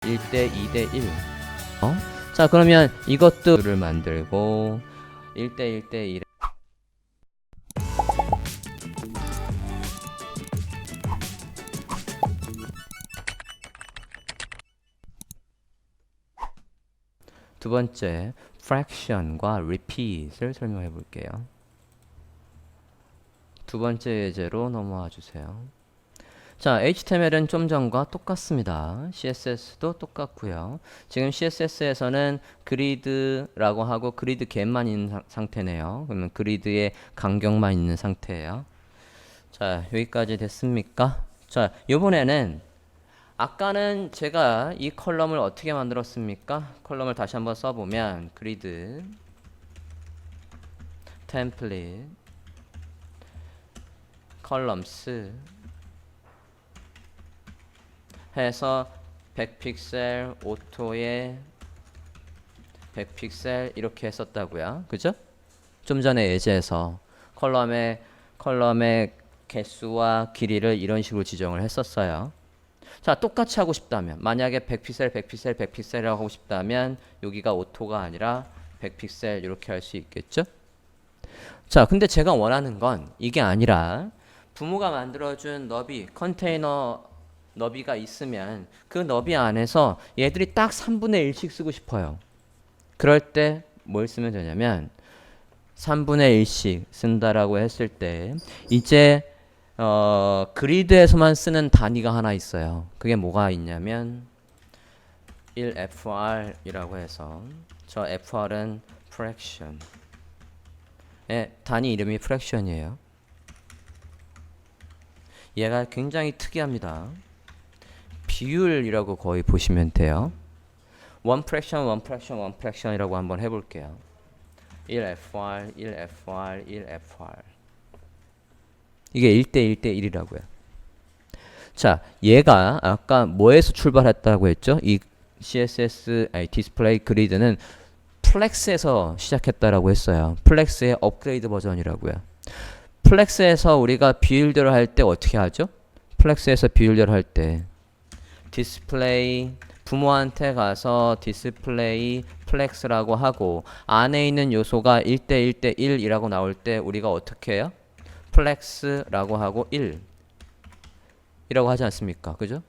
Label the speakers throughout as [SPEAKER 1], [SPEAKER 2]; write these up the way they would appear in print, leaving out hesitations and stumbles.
[SPEAKER 1] 1대 2대 1. 자, 그러면 이것들을 만들고 1대 1대 1. 두 번째, fraction과 repeat을 설명해 볼게요. 두 번째 예제로 넘어와 주세요. 자, HTML은 좀 전과 똑같습니다. CSS도 똑같고요. 지금 CSS에서는 그리드라고 하고 그리드 갭만 있는 상태네요. 그러면 그리드의 간격만 있는 상태예요. 자, 여기까지 됐습니까? 자, 이번에는 아까는 제가 이 컬럼을 어떻게 만들었습니까? 컬럼을 다시 한번 써보면 그리드, 템플릿, 컬럼스 해서 100픽셀, 오토에 100픽셀 이렇게 했었다고요. 그죠? 좀 전에 예제에서 컬럼의 개수와 길이를 이런 식으로 지정을 했었어요. 자, 똑같이 하고 싶다면 만약에 100픽셀, 100픽셀, 100픽셀이라고 하고 싶다면 여기가 오토가 아니라 100픽셀 이렇게 할 수 있겠죠? 자, 근데 제가 원하는 건 이게 아니라 부모가 만들어준 너비, 컨테이너 너비가 있으면 그 너비 안에서 얘들이 딱 3분의 1씩 쓰고 싶어요. 그럴 때 뭘 쓰면 되냐면 3분의 1씩 쓴다라고 했을 때 이제 그리드에서만 쓰는 단위가 하나 있어요. 그게 뭐가 있냐면 1fr이라고 해서 저 fr은 fraction. 단위 이름이 fraction이에요. 얘가 굉장히 특이합니다. 비율이라고 거의 보시면 돼요. one fraction, one fraction, one fraction이라고 한번 해볼게요. 1fr, 1fr, 1fr. 이게 1대 1대 1이라고요. 자, 얘가 아까 뭐에서 출발했다고 했죠? 이 CSS, 디스플레이 그리드는 플렉스에서 시작했다라고 했어요. 플렉스의 업그레이드 버전이라고요. 플렉스에서 우리가 비율대로 할 때 어떻게 하죠? 플렉스에서 비율대로 할 때 디스플레이 부모한테 가서 디스플레이 플렉스라고 하고 안에 있는 요소가 1대 1대 1이라고 나올 때 우리가 어떻게 해요? 플렉스라고 하고 1이라고 하지 않습니까? 그죠?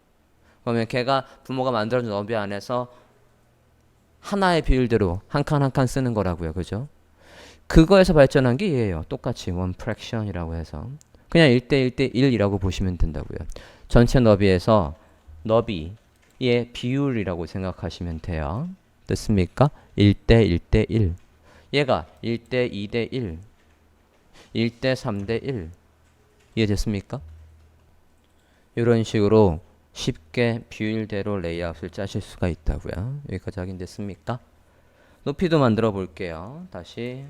[SPEAKER 1] 그러면 걔가 부모가 만들어준 너비 안에서 하나의 비율대로 한 칸 한 칸 쓰는 거라고요. 그죠? 그거에서 발전한 게 얘예요. 똑같이 one fraction이라고 해서 그냥 1대 1대 1이라고 보시면 된다고요. 전체 너비에서 너비의 비율이라고 생각하시면 돼요. 됐습니까? 1대 1대 1. 얘가 1대 2대 1, 1대 3대 1. 이해됐습니까? 이런 식으로 쉽게 비율대로 레이아웃을 짜실 수가 있다고요. 여기까지 확인됐습니까? 높이도 만들어 볼게요. 다시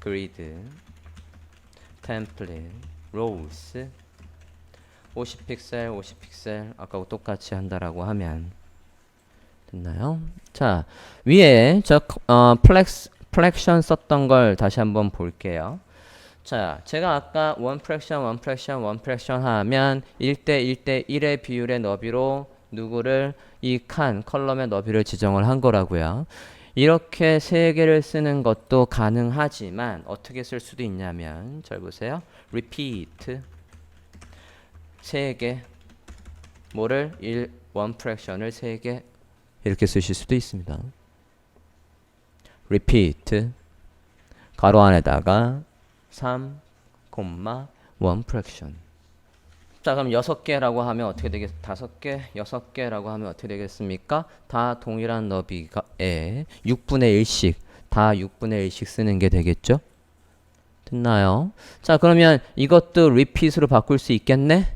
[SPEAKER 1] 그리드, 템플릿, 로우스 50픽셀, 50픽셀 아까하고 똑같이 한다라고 하면 됐나요? 자, 위에 저 플렉션 썼던 걸 다시 한번 볼게요. 자, 제가 아까 one fraction, one fraction, one fraction 하면 1대 1대 1의 비율의 너비로 누구를 이 컬럼의 너비를 지정을 한 거라고요. 이렇게 세 개를 쓰는 것도 가능하지만 어떻게 쓸 수도 있냐면 잘 보세요. repeat 세 개 뭐를 one fraction을 세 개 이렇게 쓰실 수도 있습니다. repeat 가로 안에다가 3, 1 fraction. 자, 그럼 6개라고 하면 어떻게 되겠? 5개, 6개라고 하면 어떻게 되겠습니까? 다 동일한 너비가에 6분의 1씩 다 6분의 1씩 쓰는 게 되겠죠? 됐나요? 자, 그러면 이것도 repeat으로 바꿀 수 있겠네?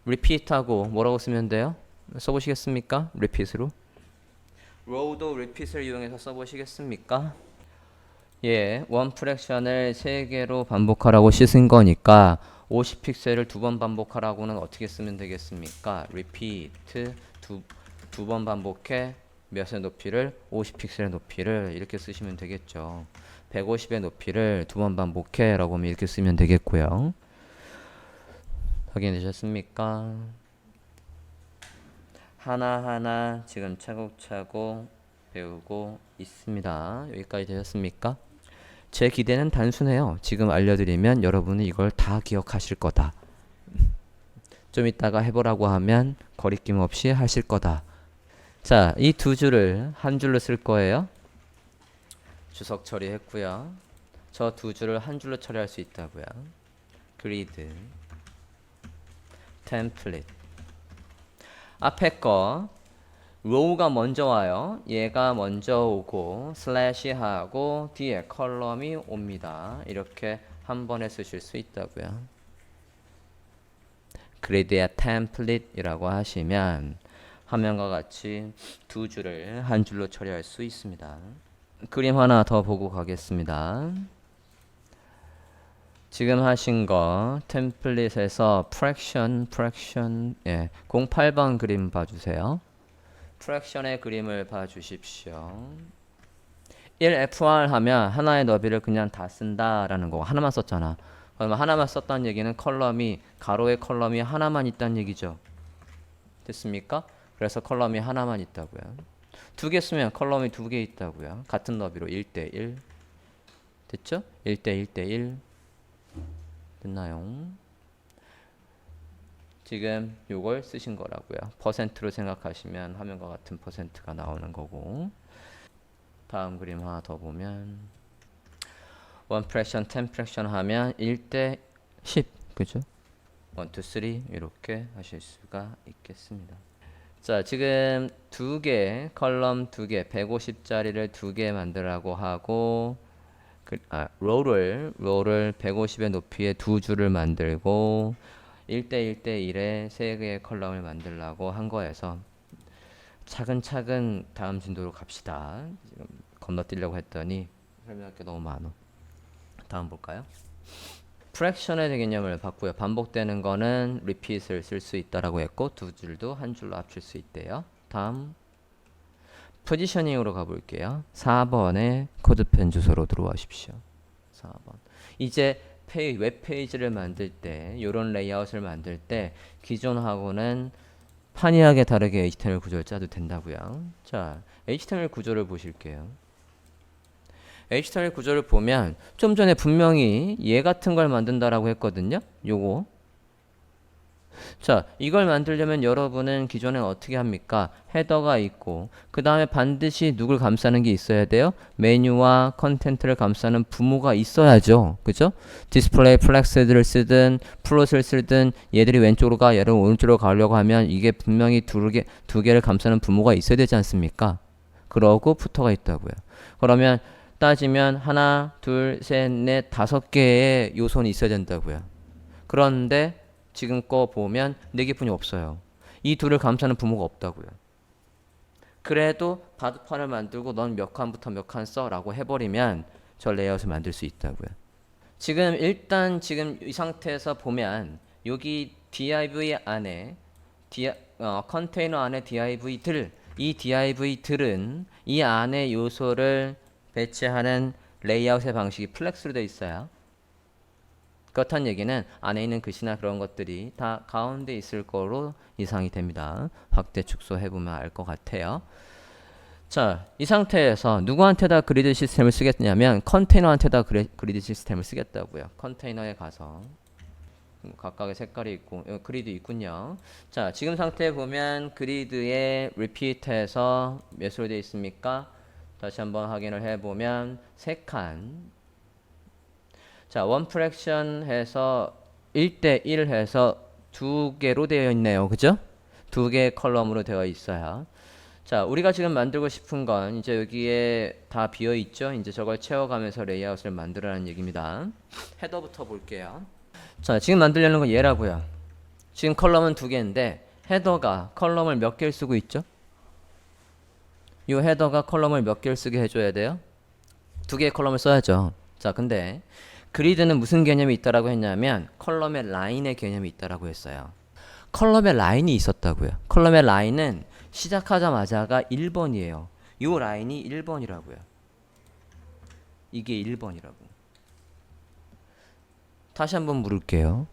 [SPEAKER 1] repeat하고 뭐라고 쓰면 돼요? 써보시겠습니까? repeat으로. row도 repeat을 이용해서 써보시겠습니까? 예, 원 프랙션을 3개로 반복하라고 씻은 거니까 50픽셀을 2번 반복하라고는 어떻게 쓰면 되겠습니까? repeat 두 번 반복해 몇의 높이를 50픽셀의 높이를 이렇게 쓰시면 되겠죠. 150의 높이를 2번 반복해 라고 하면 이렇게 쓰면 되겠고요. 확인되셨습니까? 하나하나 지금 차곡차곡 배우고 있습니다. 여기까지 되셨습니까? 제 기대는 단순해요. 지금 알려드리면 여러분은 이걸 다 기억하실 거다. 좀 이따가 해보라고 하면 거리낌 없이 하실 거다. 자, 이 두 줄을 한 줄로 쓸 거예요. 주석 처리했고요. 저 두 줄을 한 줄로 처리할 수 있다고요. 그리드, 템플릿. 앞에 거 로우가 먼저 와요. 얘가 먼저 오고 슬래시 하고 뒤에 컬럼이 옵니다. 이렇게 한 번에 쓰실 수 있다고요. 그리드의 템플릿이라고 하시면 화면과 같이 두 줄을 한 줄로 처리할 수 있습니다. 그림 하나 더 보고 가겠습니다. 지금 하신 거 템플릿에서 프랙션 예, 08번 그림 봐주세요. 프랙션의 그림을 봐주십시오. 1FR 하면 하나의 너비를 그냥 다 쓴다라는 거. 하나만 썼잖아. 그러면 하나만 썼다는 얘기는 컬럼이 가로의 컬럼이 하나만 있다는 얘기죠. 됐습니까? 그래서 컬럼이 하나만 있다고요. 두 개 쓰면 컬럼이 두 개 있다고요. 같은 너비로 1대1 됐죠? 1대1대1 됐나요? 지금 요걸 쓰신 거라고요. 퍼센트로 생각하시면 화면과 같은 퍼센트가 나오는 거고. 다음 그림 하나 더 보면 1 프랙션, 10 프랙션 하면 1대 10 그죠? 1, 2, 3 이렇게 하실 수가 있겠습니다. 자, 지금 두 개, 컬럼 두 개, 150짜리를 두 개 만들라고 하고 롤을 150의 높이의 두 줄을 만들고 1대1대1의 세 개의 컬럼을 만들라고 한 거에서 차근차근 다음 진도로 갑시다. 지금 건너뛰려고 했더니 설명할 게 너무 많아. 다음 볼까요? 프랙션의 개념을 봤고요. 반복되는 거는 repeat을 쓸 수 있다라고 했고 두 줄도 한 줄로 합칠 수 있대요. 다음 포지셔닝으로 가볼게요. 4번의 코드펜 주소로 들어와십시오. 4번. 이제 웹페이지를 만들 때 이런 레이아웃을 만들 때 기존하고는 판이하게 다르게 HTML 구조를 짜도 된다고요. 자, HTML 구조를 보실게요. HTML 구조를 보면 좀 전에 분명히 얘 같은 걸 만든다라고 했거든요. 요거. 자, 이걸 만들려면 여러분은 기존에 어떻게 합니까? 헤더가 있고 그 다음에 반드시 누굴 감싸는 게 있어야 돼요? 메뉴와 컨텐트를 감싸는 부모가 있어야죠. 그죠? 디스플레이 플렉스들을 쓰든 플롯을 쓰든 얘들이 왼쪽으로 가 얘를 오른쪽으로 가려고 하면 이게 분명히 두 개를 감싸는 부모가 있어야 되지 않습니까? 그러고 푸터가 있다고요. 그러면 따지면 하나, 둘, 셋, 넷, 5개의 요소는 있어야 된다고요. 그런데 지금 거 보면 4개뿐이 없어요. 이 둘을 감싸는 부모가 없다고요. 그래도 바둑판을 만들고 넌 몇 칸부터 몇 칸 써 라고 해버리면 저 레이아웃을 만들 수 있다고요. 지금 일단 지금 이 상태에서 보면 여기 div 안에 컨테이너 안에 div들 이 div들은 이 안에 요소를 배치하는 레이아웃의 방식이 플렉스로 되어 있어요. 그렇다는 얘기는 안에 있는 글씨나 그런 것들이 다 가운데 있을 거로 예상이 됩니다. 확대 축소해보면 알 것 같아요. 자, 이 상태에서 누구한테다 그리드 시스템을 쓰겠냐면 컨테이너한테다 그리드 시스템을 쓰겠다고요. 컨테이너에 가서 각각의 색깔이 있고 그리드 있군요. 자, 지금 상태에 보면 그리드에 repeat해서 몇으로 되어 있습니까? 다시 한번 확인을 해보면 3칸. 자, 1 프랙션 해서 1대1 해서 2개로 되어 있네요. 그죠? 2개의 컬럼으로 되어 있어요. 자, 우리가 지금 만들고 싶은 건 이제 여기에 다 비어 있죠? 이제 저걸 채워가면서 레이아웃을 만들어라는 얘기입니다. 헤더부터 볼게요. 자, 지금 만들려는 건 얘라고요. 지금 컬럼은 2개인데 헤더가 컬럼을 몇 개를 쓰고 있죠? 이 헤더가 컬럼을 몇 개를 쓰게 해줘야 돼요? 2개의 컬럼을 써야죠. 자, 근데 그리드는 무슨 개념이 있다라고 했냐면 컬럼의 라인의 개념이 있다라고 했어요. 컬럼의 라인이 있었다고요. 컬럼의 라인은 시작하자마자가 1번이에요. 이 라인이 1번이라고요. 이게 1번이라고. 다시 한번 물을게요.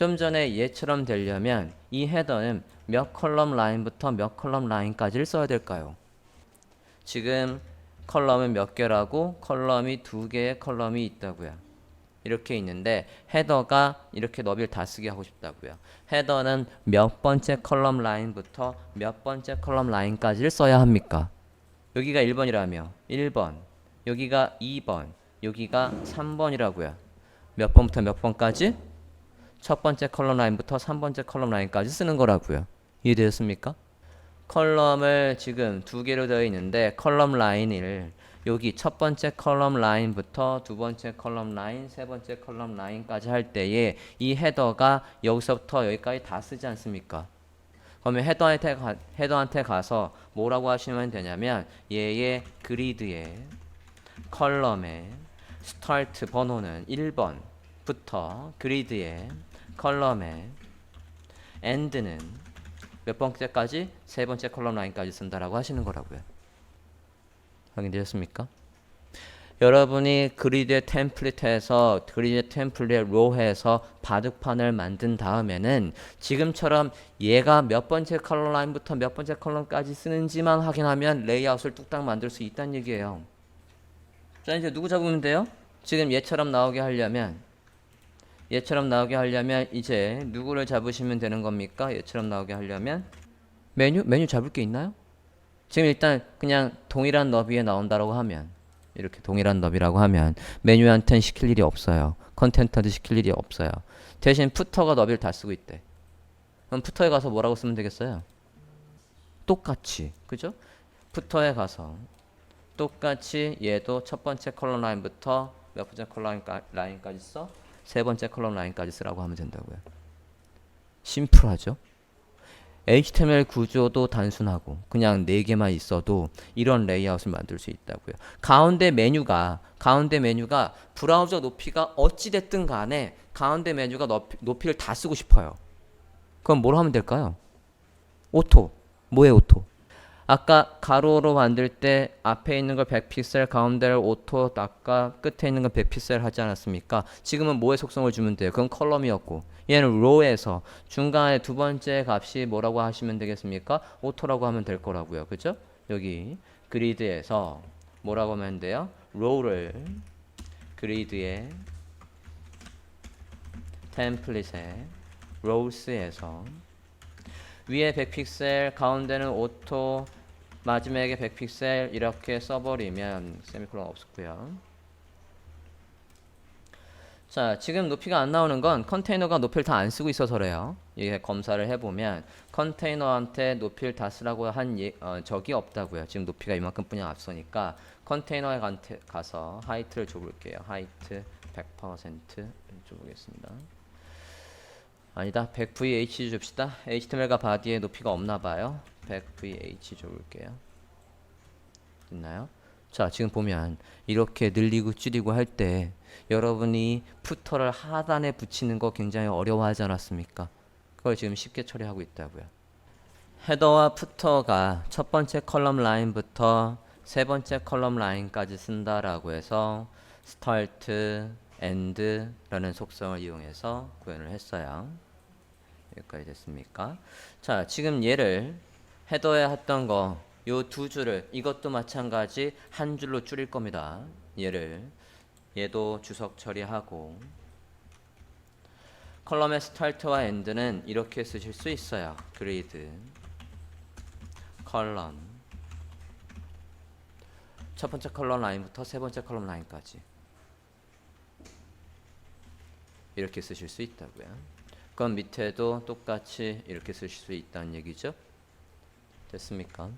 [SPEAKER 1] 좀 전에 얘처럼 되려면 이 헤더는 몇 컬럼 라인부터 몇 컬럼 라인까지를 써야 될까요? 지금 컬럼은 몇 개라고? 컬럼이 2개의 컬럼이 있다고요. 이렇게 있는데 헤더가 이렇게 너비를 다 쓰게 하고 싶다고요. 헤더는 몇 번째 컬럼 라인부터 몇 번째 컬럼 라인까지를 써야 합니까? 여기가 1번이라며 1번, 여기가 2번, 여기가 3번이라고요. 몇 번부터 몇 번까지? 첫 번째 컬럼 라인부터 3번째 컬럼 라인까지 쓰는 거라고요. 이해되셨습니까? 컬럼을 지금 2개로 되어 있는데 컬럼 라인을 여기 첫 번째 컬럼 라인부터 두 번째 컬럼 라인, 세 번째 컬럼 라인까지 할 때에 이 헤더가 여기서부터 여기까지 다 쓰지 않습니까? 그러면 헤더한테 가서 뭐라고 하시면 되냐면 얘의 그리드의 컬럼의 스타트 번호는 1번부터 그리드의 컬럼의 엔드는 몇 번째까지? 세 번째 컬럼 라인까지 쓴다라고 하시는 거라고요. 확인되셨습니까? 여러분이 그리드의 템플릿에서 그리드의 템플릿 로우에서 바둑판을 만든 다음에는 지금처럼 얘가 몇 번째 컬럼 라인부터 몇 번째 컬럼까지 쓰는지만 확인하면 레이아웃을 뚝딱 만들 수 있다는 얘기예요. 자, 이제 누구 잡으면 돼요? 지금 얘처럼 나오게 하려면 이제 누구를 잡으시면 되는 겁니까? 얘처럼 나오게 하려면 메뉴 잡을 게 있나요? 지금 일단 그냥 동일한 너비에 나온다라고 하면 이렇게 동일한 너비라고 하면 메뉴한테는 시킬 일이 없어요. 컨텐트한테 시킬 일이 없어요. 대신 푸터가 너비를 다 쓰고 있대. 그럼 푸터에 가서 뭐라고 쓰면 되겠어요? 똑같이, 그죠? 푸터에 가서 똑같이 얘도 첫 번째 컬럼 라인부터 몇 번째 컬럼 라인까지 써? 세 번째 컬럼 라인까지 쓰라고 하면 된다고요. 심플하죠? HTML 구조도 단순하고 그냥 4개만 있어도 이런 레이아웃을 만들 수 있다고요. 가운데 메뉴가 브라우저 높이가 어찌됐든 간에 가운데 메뉴가 높이를 다 쓰고 싶어요. 그럼 뭘 하면 될까요? 오토. 뭐예요 오토? 아까 가로로 만들 때 앞에 있는 걸 100픽셀, 가운데를 오토, 아까 끝에 있는 걸 100픽셀 하지 않았습니까? 지금은 뭐의 속성을 주면 돼요? 그건 컬럼이었고 얘는 로에서 중간에 두 번째 값이 뭐라고 하시면 되겠습니까? 오토라고 하면 될 거라고요. 그죠? 여기 그리드에서 뭐라고 하면 돼요? 로우를 그리드의 템플릿에 로우스에서 위에 100픽셀, 가운데는 오토, 마지막에 100픽셀 이렇게 써버리면 세미콜론 없었고요. 자, 지금 높이가 안 나오는 건 컨테이너가 높이를 다 안 쓰고 있어서 그래요. 이게 검사를 해보면 컨테이너한테 높이를 다 쓰라고 한 적이 없다고요. 지금 높이가 이만큼뿐이 앞서니까 컨테이너에 가서 하이트를 줘볼게요. 하이트 100% 줘보겠습니다. 아니다. 100VH 줍시다. HTML과 바디에 높이가 없나봐요. 100VH 줘볼게요. 있나요? 자, 지금 보면 이렇게 늘리고 줄이고 할 때 여러분이 푸터를 하단에 붙이는 거 굉장히 어려워하지 않았습니까? 그걸 지금 쉽게 처리하고 있다고요. 헤더와 푸터가 첫 번째 컬럼 라인부터 세 번째 컬럼 라인까지 쓴다라고 해서 start, end라는 속성을 이용해서 구현을 했어요. 여기까지 됐습니까? 자, 지금 얘를 헤더에 했던 거 요 두 줄을 이것도 마찬가지 한 줄로 줄일 겁니다. 얘도 주석 처리하고 컬럼의 스타트와 엔드는 이렇게 쓰실 수 있어요. 그리드 컬럼 첫 번째 컬럼 라인부터 세 번째 컬럼 라인까지 이렇게 쓰실 수 있다고요. 그럼 밑에도 똑같이 이렇게 쓰실 수 있다는 얘기죠. 됐습니까?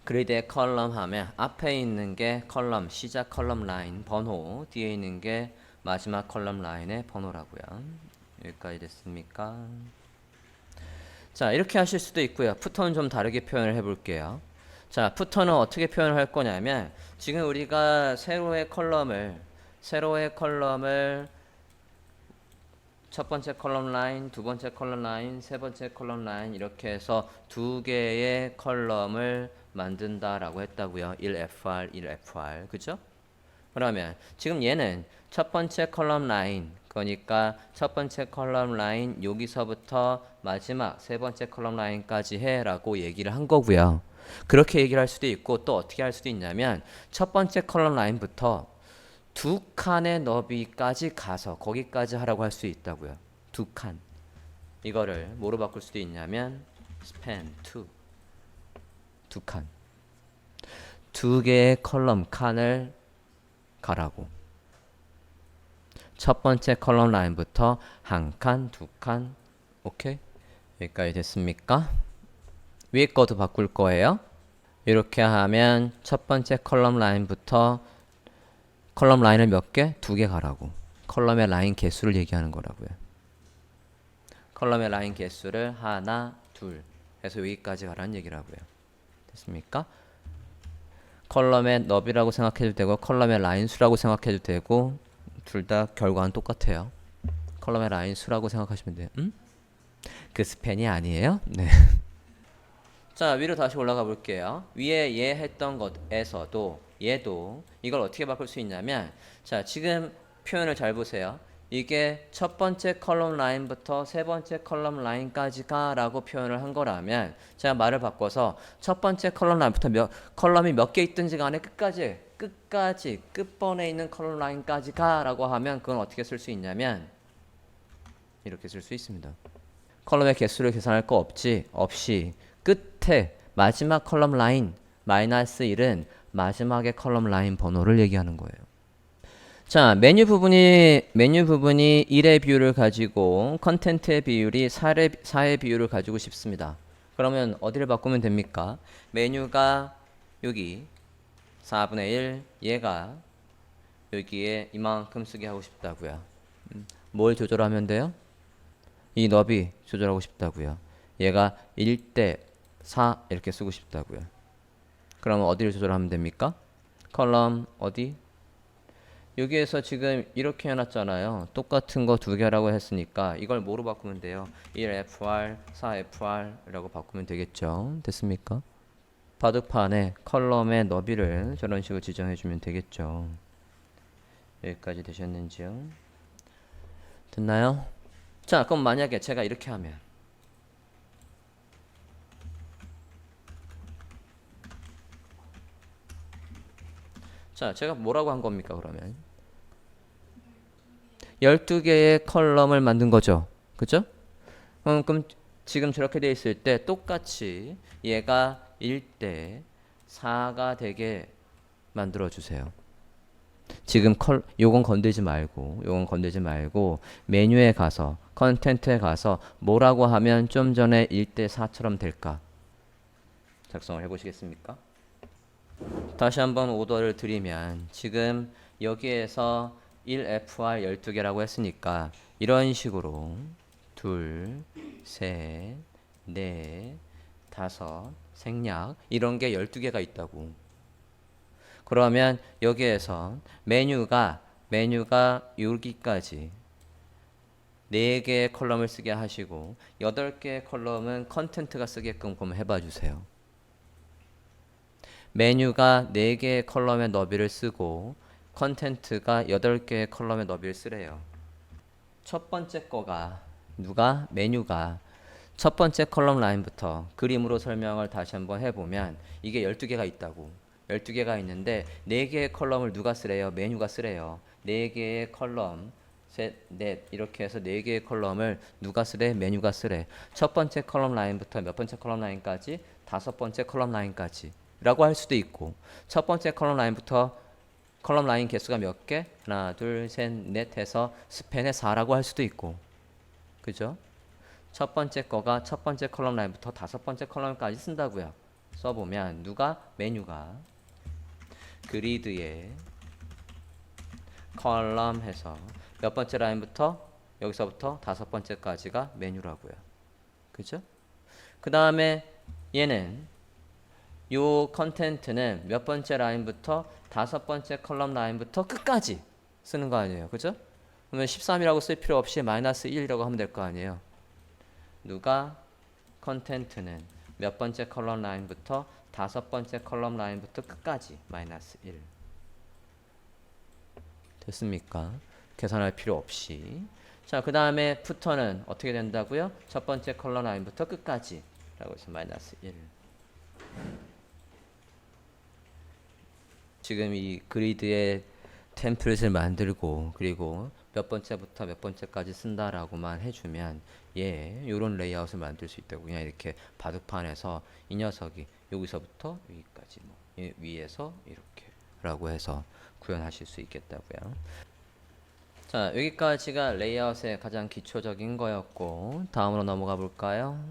[SPEAKER 1] 그리드의 컬럼 하면 앞에 있는 게 컬럼, 시작 컬럼 라인 번호, 뒤에 있는 게 마지막 컬럼 라인의 번호라고요. 여기까지 됐습니까? 자, 이렇게 하실 수도 있고요. 푸터는 좀 다르게 표현을 해볼게요. 자, 푸터는 어떻게 표현을 할 거냐면 지금 우리가 세로의 컬럼을 첫 번째 컬럼 라인, 두 번째 컬럼 라인, 세 번째 컬럼 라인 이렇게 해서 두 개의 컬럼을 만든다라고 했다고요. 1FR, 1FR. 그죠? 그러면 지금 얘는 첫 번째 컬럼 라인, 그러니까 첫 번째 컬럼 라인 여기서부터 마지막 세 번째 컬럼 라인까지 해라고 얘기를 한 거고요. 그렇게 얘기를 할 수도 있고 또 어떻게 할 수도 있냐면 첫 번째 컬럼 라인부터 두 칸의 너비까지 가서 거기까지 하라고 할 수 있다고요. 두 칸. 이거를 뭐로 바꿀 수도 있냐면 span 두 칸. 두 개의 컬럼 칸을 가라고. 첫 번째 컬럼 라인부터 한 칸, 두 칸. 오케이? 여기까지 됐습니까? 위에 거도 바꿀 거예요. 이렇게 하면 첫 번째 컬럼 라인부터 컬럼 라인을 몇 개? 두 개 가라고. 컬럼의 라인 개수를 얘기하는 거라고요. 컬럼의 라인 개수를 하나, 둘 해서 여기까지 가라는 얘기라고요. 됐습니까? 컬럼의 너비라고 생각해도 되고 컬럼의 라인 수라고 생각해도 되고 둘 다 결과는 똑같아요. 컬럼의 라인 수라고 생각하시면 돼요. 그 스팬이 아니에요? 네. 자, 위로 다시 올라가 볼게요. 위에 얘 했던 것에서도 얘도 이걸 어떻게 바꿀 수 있냐면 자, 지금 표현을 잘 보세요. 이게 첫 번째 컬럼 라인부터 세 번째 컬럼 라인까지가 라고 표현을 한 거라면 제가 말을 바꿔서 첫 번째 컬럼 라인부터 컬럼이 몇 개 있든지 간에 끝까지 끝번에 있는 컬럼 라인까지가 라고 하면 그건 어떻게 쓸 수 있냐면 이렇게 쓸 수 있습니다. 컬럼의 개수를 계산할 거 없이 끝에 마지막 컬럼 라인 -1은 마지막의 컬럼 라인 번호를 얘기하는 거예요. 자, 메뉴 부분이 1의 비율을 가지고 컨텐트의 비율이 4의 비율을 가지고 싶습니다. 그러면 어디를 바꾸면 됩니까? 메뉴가 여기 4분의 1, 얘가 여기에 이만큼 쓰게 하고 싶다고요. 뭘 조절하면 돼요? 이 너비 조절하고 싶다고요. 얘가 1대 4 이렇게 쓰고 싶다고요. 그러면 어디를 조절하면 됩니까? 컬럼 어디? 여기에서 지금 이렇게 해놨잖아요. 똑같은 거 두 개라고 했으니까 이걸 뭐로 바꾸면 돼요? 1FR, 4FR 라고 바꾸면 되겠죠. 됐습니까? 바둑판에 컬럼의 너비를 저런 식으로 지정해주면 되겠죠. 여기까지 되셨는지요? 됐나요? 자, 그럼 만약에 제가 이렇게 하면 자, 제가 뭐라고 한 겁니까, 그러면? 12개의 컬럼을 만든 거죠. 그죠? 그럼 지금 저렇게 돼 있을 때 똑같이 얘가 1대 4가 되게 만들어 주세요. 지금 요건 건들지 말고 메뉴에 가서 컨텐트에 가서 뭐라고 하면 좀 전에 1대 4처럼 될까? 작성을 해 보시겠습니까? 다시 한번 오더를 드리면 지금 여기에서 1FR 12개라고 했으니까 이런 식으로 둘, 셋, 넷, 다섯, 생략 이런 게 12개가 있다고. 그러면 여기에서 메뉴가 여기까지 4개의 컬럼을 쓰게 하시고 8개의 컬럼은 컨텐트가 쓰게끔 그럼 해봐 주세요. 메뉴가 4개의 컬럼의 너비를 쓰고 컨텐트가 8개의 컬럼의 너비를 쓰래요. 첫 번째 거가 메뉴가 첫 번째 컬럼 라인부터 그림으로 설명을 다시 한번 해보면 이게 12개가 있다고. 12개가 있는데 4개의 컬럼을 누가 쓰래요? 메뉴가 쓰래요. 4개의 컬럼 셋, 넷 이렇게 해서 4개의 컬럼을 누가 쓰래? 메뉴가 쓰래. 첫 번째 컬럼 라인부터 몇 번째 컬럼 라인까지? 5번째 컬럼 라인까지 라고 할 수도 있고 첫 번째 컬럼 라인부터 컬럼 라인 개수가 몇 개? 하나, 둘, 셋, 넷 해서 스팬에 4라고 할 수도 있고 그죠? 첫 번째 거가 첫 번째 컬럼 라인부터 5번째 컬럼까지 쓴다고요. 써보면 메뉴가 그리드에 컬럼 해서 몇 번째 라인부터 여기서부터 5번째까지가 메뉴라고요. 그죠? 그 다음에 얘는 요 컨텐트는 몇 번째 라인부터 5번째 컬럼 라인부터 끝까지 쓰는 거 아니에요. 그죠? 그러면 13이라고 쓸 필요 없이 -1이라고 하면 될 거 아니에요. 컨텐트는 몇 번째 컬럼 라인부터 5번째 컬럼 라인부터 끝까지 -1. 됐습니까? 계산할 필요 없이. 자, 그 다음에 푸터는 어떻게 된다고요? 첫 번째 컬러 라인부터 끝까지 라고 해서 마이너스 1. 지금 이 그리드에 템플릿을 만들고 그리고 몇 번째부터 몇 번째까지 쓴다라고만 해주면 요런 레이아웃을 만들 수 있다고. 그냥 이렇게 바둑판에서 이 녀석이 여기서부터 여기까지 뭐 위에서 이렇게 라고 해서 구현하실 수 있겠다고요. 자, 여기까지가 레이아웃의 가장 기초적인 거였고 다음으로 넘어가 볼까요?